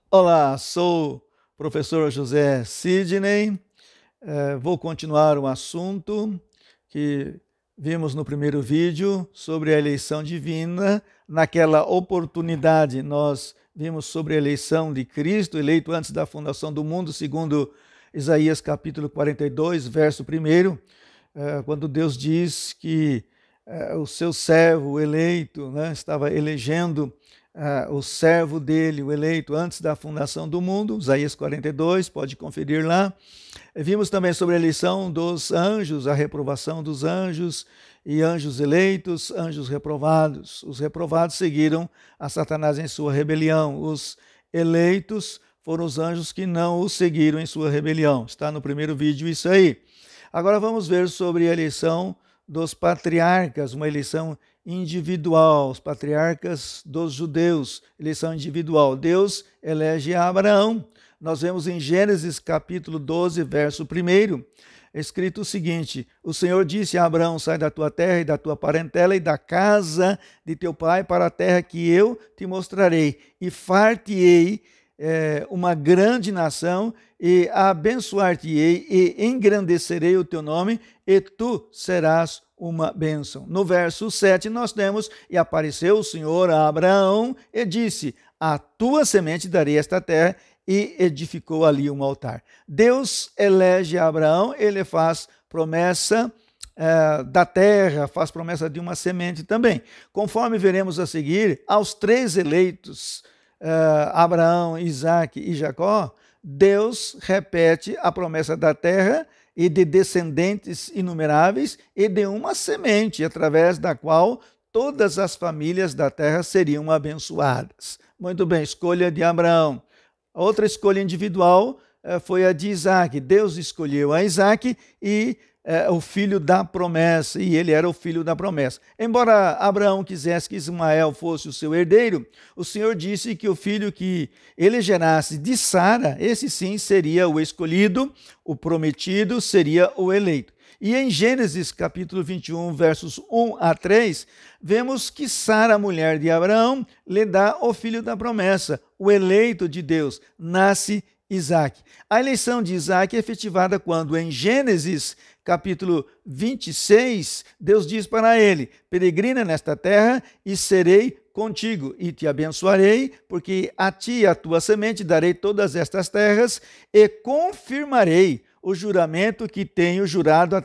Olá, sou o professor José Sidney. Vou continuar o assunto que vimos no primeiro vídeo sobre a eleição divina. Naquela oportunidade, nós vimos sobre a eleição de Cristo, eleito antes da fundação do mundo, segundo Isaías capítulo 42, verso 1, quando Deus diz que o seu servo eleito, estava elegendo o servo dele, o eleito, antes da fundação do mundo, Isaías 42, pode conferir lá. Vimos também sobre a eleição dos anjos, a reprovação dos anjos, e anjos eleitos, anjos reprovados. Os reprovados seguiram a Satanás em sua rebelião. Os eleitos foram os anjos que não o seguiram em sua rebelião. Está no primeiro vídeo isso aí. Agora vamos ver sobre a eleição dos patriarcas, uma eleição individual, os patriarcas dos judeus, eleição individual. Deus elege Abraão. Nós vemos em Gênesis capítulo 12, verso 1, escrito o seguinte: o Senhor disse a Abraão: sai da tua terra e da tua parentela e da casa de teu pai para a terra que eu te mostrarei, e far-te-ei uma grande nação, e abençoar-te-ei e engrandecerei o teu nome, e tu serás uma bênção. No verso 7 nós temos: e apareceu o Senhor a Abraão e disse: a tua semente darei esta terra, e edificou ali um altar. Deus elege Abraão, ele faz promessa da terra, faz promessa de uma semente também. Conforme veremos a seguir, aos três eleitos, Abraão, Isaque e Jacó, Deus repete a promessa da terra e de descendentes inumeráveis e de uma semente, através da qual todas as famílias da terra seriam abençoadas. Muito bem, escolha de Abraão. A outra escolha individual foi a de Isaque. Deus escolheu a Isaque e o filho da promessa, e ele era o filho da promessa. Embora Abraão quisesse que Ismael fosse o seu herdeiro, o Senhor disse que o filho que ele gerasse de Sara, esse sim seria o escolhido, o prometido, seria o eleito. E em Gênesis capítulo 21, versos 1 a 3, vemos que Sara, mulher de Abraão, lhe dá o filho da promessa, o eleito de Deus, nasce Isaque. A eleição de Isaque é efetivada quando, em Gênesis capítulo 26, Deus diz para ele: peregrina nesta terra e serei contigo, e te abençoarei, porque a ti e a tua semente darei todas estas terras, e confirmarei o juramento que tenho jurado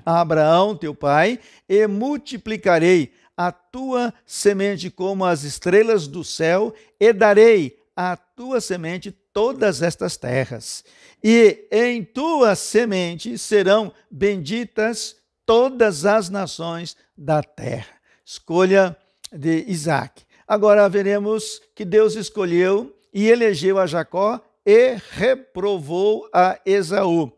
a Abraão, teu pai, e multiplicarei a tua semente como as estrelas do céu, e darei à tua semente todas estas terras. E em tua semente serão benditas todas as nações da terra. Escolha de Isaque. Agora veremos que Deus escolheu e elegeu a Jacó e reprovou a Esaú.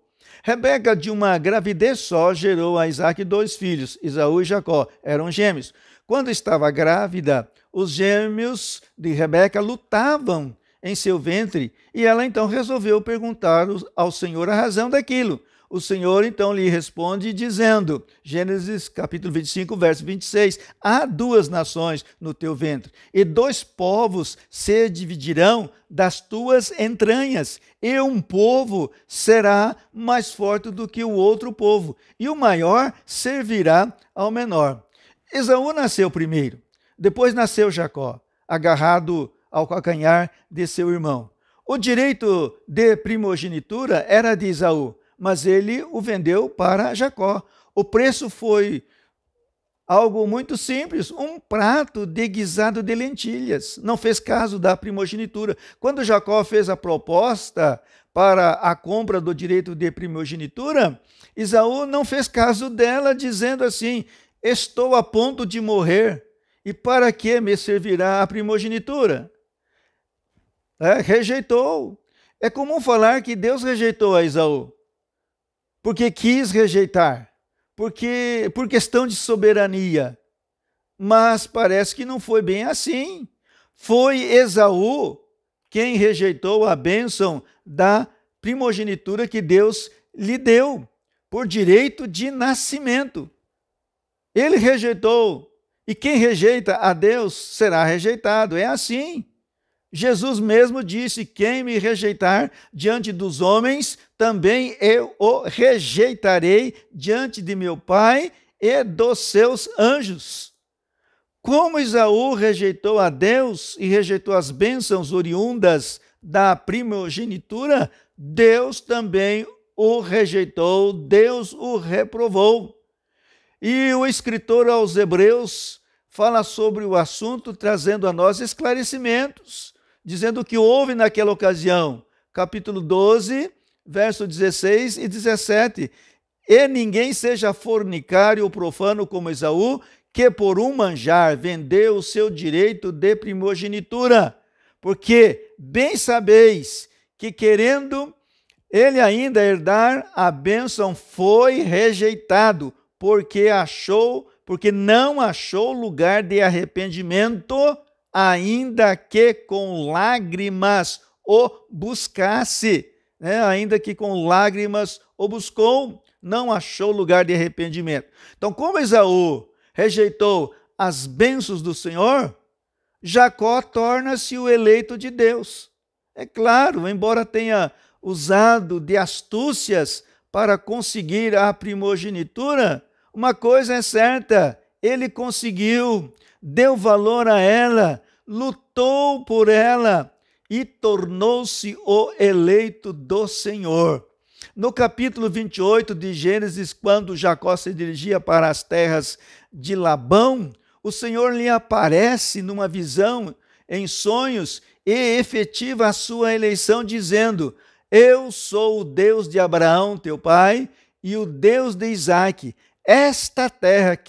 Rebeca, de uma gravidez só, gerou a Isaque 2 filhos, Esaú e Jacó, eram gêmeos. Quando estava grávida, os gêmeos de Rebeca lutavam em seu ventre, e ela então resolveu perguntar ao Senhor a razão daquilo. O Senhor então lhe responde dizendo, Gênesis capítulo 25, verso 26, há 2 nações no teu ventre, e 2 povos se dividirão das tuas entranhas, e um povo será mais forte do que o outro povo, e o maior servirá ao menor. Esaú nasceu primeiro, depois nasceu Jacó, agarrado ao calcanhar de seu irmão. O direito de primogenitura era de Esaú, mas ele o vendeu para Jacó. O preço foi algo muito simples, um prato de guisado de lentilhas. Não fez caso da primogenitura. Quando Jacó fez a proposta para a compra do direito de primogenitura, Esaú não fez caso dela, dizendo assim: estou a ponto de morrer, e para que me servirá a primogenitura? Rejeitou. É comum falar que Deus rejeitou a Esaú, porque quis rejeitar, por questão de soberania. Mas parece que não foi bem assim. Foi Esaú quem rejeitou a bênção da primogenitura que Deus lhe deu, por direito de nascimento. Ele rejeitou, e quem rejeita a Deus será rejeitado. É assim. Jesus mesmo disse: quem me rejeitar diante dos homens, também eu o rejeitarei diante de meu Pai e dos seus anjos. Como Esaú rejeitou a Deus e rejeitou as bênçãos oriundas da primogenitura, Deus também o rejeitou, Deus o reprovou. E o escritor aos Hebreus fala sobre o assunto, trazendo a nós esclarecimentos, dizendo o que houve naquela ocasião. Capítulo 12, verso 16 e 17. E ninguém seja fornicário ou profano como Esaú, que por um manjar vendeu o seu direito de primogenitura. Porque bem sabeis que, querendo ele ainda herdar a bênção, foi rejeitado, porque não achou lugar de arrependimento, ainda que com lágrimas o buscasse, ainda que com lágrimas o buscou, não achou lugar de arrependimento. Então, como Esaú rejeitou as bênçãos do Senhor, Jacó torna-se o eleito de Deus. É claro, embora tenha usado de astúcias para conseguir a primogenitura, uma coisa é certa, ele conseguiu, deu valor a ela, lutou por ela e tornou-se o eleito do Senhor. No capítulo 28 de Gênesis, quando Jacó se dirigia para as terras de Labão, o Senhor lhe aparece numa visão, em sonhos, e efetiva a sua eleição, dizendo: eu sou o Deus de Abraão, teu pai, e o Deus de Isaque. Esta terra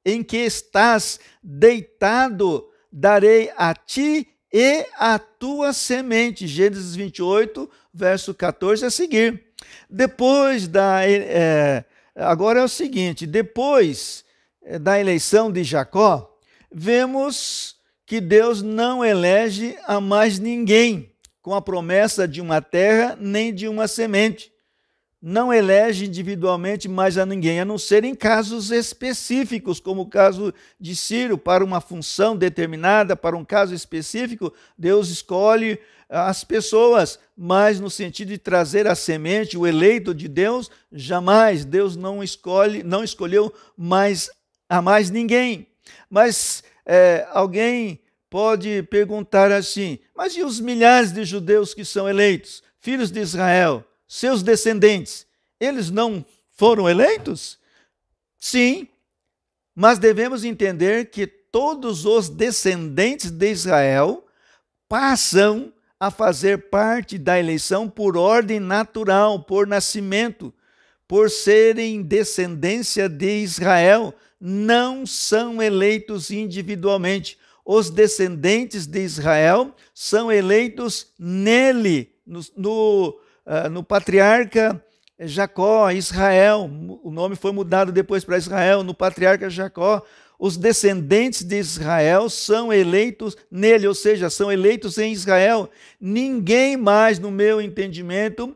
em que estás deitado, darei a ti e a tua semente. Gênesis 28, verso 14 a seguir. Agora é o seguinte, depois da eleição de Jacó, vemos que Deus não elege a mais ninguém com a promessa de uma terra nem de uma semente. Não elege individualmente mais a ninguém, a não ser em casos específicos, como o caso de Ciro, para uma função determinada, para um caso específico, Deus escolhe as pessoas, mas no sentido de trazer a semente, o eleito de Deus, jamais. Deus não escolheu a mais ninguém. Mas alguém pode perguntar assim: mas e os milhares de judeus que são eleitos, filhos de Israel, seus descendentes, eles não foram eleitos? Sim, mas devemos entender que todos os descendentes de Israel passam a fazer parte da eleição por ordem natural, por nascimento, por serem descendência de Israel, não são eleitos individualmente. Os descendentes de Israel são eleitos nele, no patriarca Jacó, Israel. O nome foi mudado depois para Israel, no patriarca Jacó. Os descendentes de Israel são eleitos nele, ou seja, são eleitos em Israel. Ninguém mais, no meu entendimento,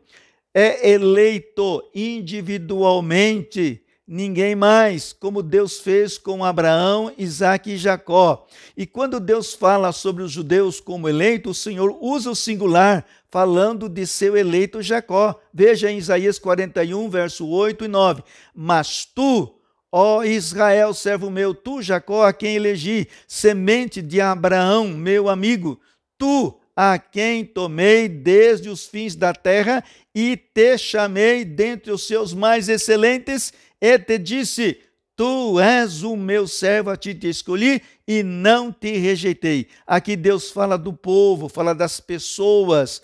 é eleito individualmente. Ninguém mais, como Deus fez com Abraão, Isaque e Jacó. E quando Deus fala sobre os judeus como eleitos, o Senhor usa o singular, falando de seu eleito Jacó. Veja em Isaías 41, verso 8 e 9. Mas tu, ó Israel, servo meu, tu, Jacó, a quem elegi, semente de Abraão, meu amigo, tu, a quem tomei desde os fins da terra e te chamei dentre os seus mais excelentes, e te disse: tu és o meu servo, a ti te escolhi e não te rejeitei. Aqui Deus fala do povo, fala das pessoas,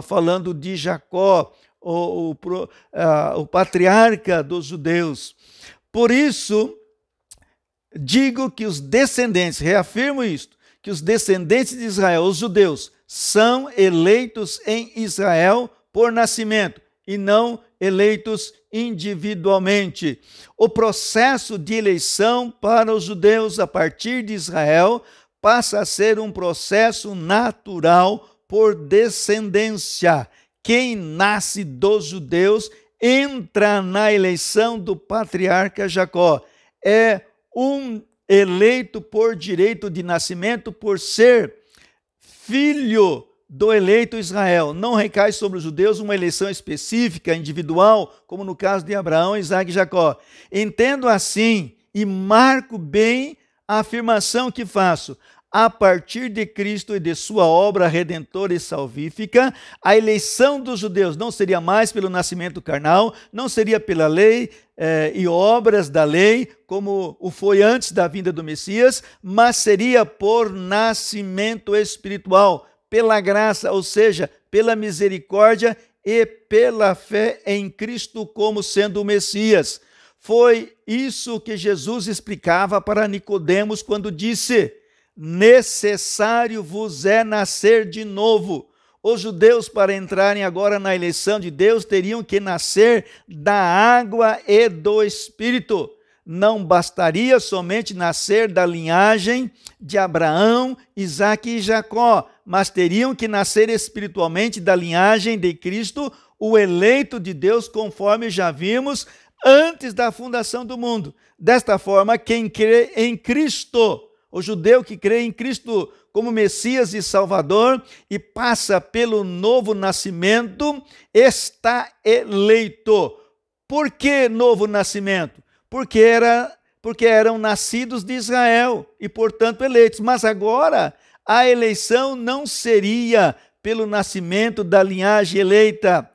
falando de Jacó, o patriarca dos judeus. Por isso, digo que os descendentes, reafirmo isto, que os descendentes de Israel, os judeus, são eleitos em Israel por nascimento e não eleitos individualmente. O processo de eleição para os judeus a partir de Israel passa a ser um processo natural por descendência. Quem nasce dos judeus entra na eleição do patriarca Jacó. É um eleito por direito de nascimento, por ser filho do eleito Israel. Não recai sobre os judeus uma eleição específica, individual, como no caso de Abraão, Isaque e Jacó. Entendo assim e marco bem a afirmação que faço. A partir de Cristo e de sua obra redentora e salvífica, a eleição dos judeus não seria mais pelo nascimento carnal, não seria pela lei e obras da lei, como o foi antes da vinda do Messias, mas seria por nascimento espiritual, pela graça, ou seja, pela misericórdia e pela fé em Cristo como sendo o Messias. Foi isso que Jesus explicava para Nicodemos quando disse: necessário vos é nascer de novo. Os judeus, para entrarem agora na eleição de Deus, teriam que nascer da água e do Espírito. Não bastaria somente nascer da linhagem de Abraão, Isaque e Jacó, mas teriam que nascer espiritualmente da linhagem de Cristo, o eleito de Deus, conforme já vimos antes da fundação do mundo. Desta forma, quem crê em Cristo, o judeu que crê em Cristo como Messias e Salvador e passa pelo novo nascimento, está eleito. Por que novo nascimento? Porque eram nascidos de Israel e, portanto, eleitos. Mas agora a eleição não seria pelo nascimento da linhagem eleita.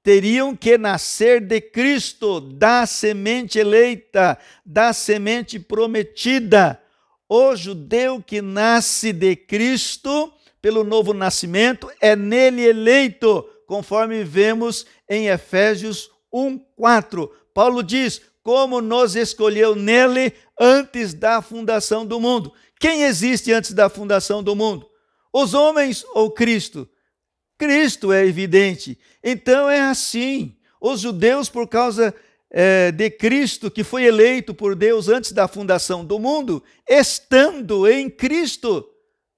Teriam que nascer de Cristo, da semente eleita, da semente prometida. O judeu que nasce de Cristo pelo novo nascimento é nele eleito, conforme vemos em Efésios 1:4. Paulo diz: como nos escolheu nele antes da fundação do mundo. Quem existe antes da fundação do mundo? Os homens ou Cristo? Cristo é evidente. Então é assim. Os judeus, por causa de Cristo, que foi eleito por Deus antes da fundação do mundo, estando em Cristo,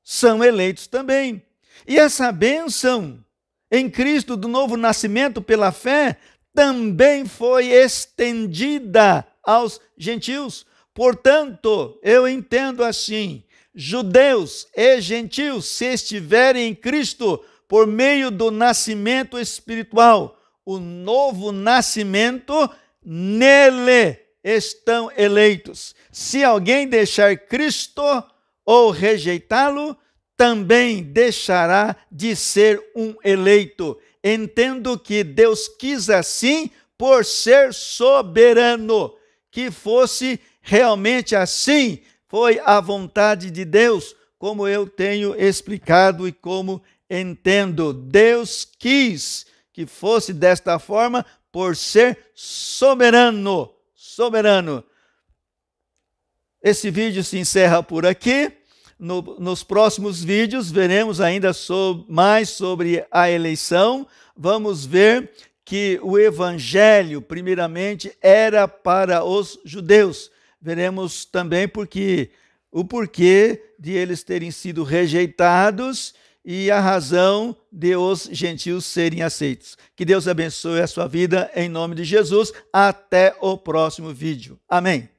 são eleitos também. E essa bênção em Cristo do novo nascimento pela fé também foi estendida aos gentios. Portanto, eu entendo assim: judeus e gentios, se estiverem em Cristo por meio do nascimento espiritual, o novo nascimento, nele estão eleitos. Se alguém deixar Cristo ou rejeitá-lo, também deixará de ser um eleito. Entendo que Deus quis assim por ser soberano, que fosse realmente assim. Foi a vontade de Deus, como eu tenho explicado e como entendo. Deus quis que fosse desta forma por ser soberano. Soberano. Esse vídeo se encerra por aqui. Nos próximos vídeos veremos ainda mais sobre a eleição. Vamos ver que o evangelho, primeiramente, era para os judeus. Veremos também o porquê de eles terem sido rejeitados e a razão de os gentios serem aceitos. Que Deus abençoe a sua vida em nome de Jesus. Até o próximo vídeo. Amém.